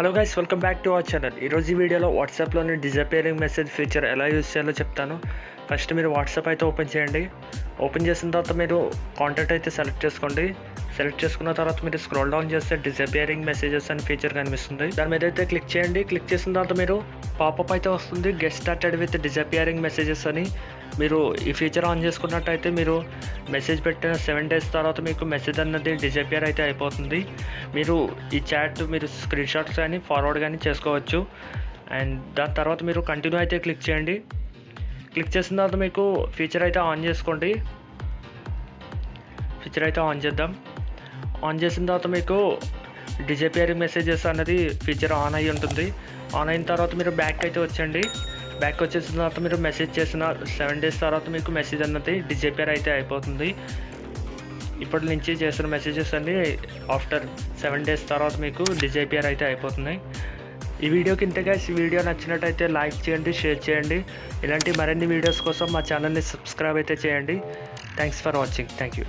Hello guys, welcome back to our channel. ఈరోజు ఈ వీడియోలో వాట్సాప్లోని డిజపియరింగ్ మెసేజ్ ఫీచర్ ఎలా యూజ్ చేయాలో చెప్తాను. ఫస్ట్ మీరు వాట్సాప్ అయితే ఓపెన్ చేయండి. ఓపెన్ చేసిన తర్వాత మీరు కాంటాక్ట్ అయితే సెలెక్ట్ చేసుకోండి. సెలెక్ట్ చేసుకున్న తర్వాత మీరు స్క్రోల్ డౌన్ చేస్తే డిజపియరింగ్ మెసేజెస్ అని ఫీచర్ కనిపిస్తుంది. దాని మీద అయితే క్లిక్ చేయండి. క్లిక్ చేసిన తర్వాత మీరు పాపప్ అయితే వస్తుంది, get started with disappearing messages అని. మీరు ఈ ఫీచర్ ఆన్ చేసుకున్నట్టయితే మీరు మెసేజ్ పెట్టిన 7 days తర్వాత మీకు మెసేజ్ అన్నది డిజపియర్ అయితే అయిపోతుంది. మీరు ఈ చాట్ మీరు స్క్రీన్ షాట్స్ కానీ ఫార్వర్డ్ కానీ చేసుకోవచ్చు. అండ్ దాని తర్వాత మీరు కంటిన్యూ అయితే క్లిక్ చేయండి. క్లిక్ చేసిన తర్వాత మీకు ఫీచర్ అయితే ఆన్ చేసుకోండి. ఫీచర్ అయితే ఆన్ చేద్దాం. ఆన్ చేసిన తర్వాత మీకు డిజపియరింగ్ మెసేజెస్ అనేది ఫీచర్ ఆన్ అయ్యి ఉంటుంది. ఆన్ అయిన తర్వాత మీరు బ్యాక్ అయితే వచ్చండి. బ్యాక్ వచ్చేసిన తర్వాత మీరు మెసేజ్ చేసిన 7 days తర్వాత మీకు మెసేజ్ అన్నది డిజపియర్ అయితే అయిపోతుంది. ఇప్పటి నుంచి చేసిన మెసేజెస్ అన్నీ ఆఫ్టర్ 7 days తర్వాత మీకు డిజపియర్ అయితే అయిపోతున్నాయి. ఈ వీడియోకి ఇంతే గైస్. ఈ వీడియో నచ్చినట్టయితే లైక్ చేయండి, షేర్ చేయండి. ఇలాంటి మరిన్ని వీడియోస్ కోసం మా ఛానల్ని సబ్స్క్రైబ్ అయితే చేయండి. Thanks for watching. Thank you.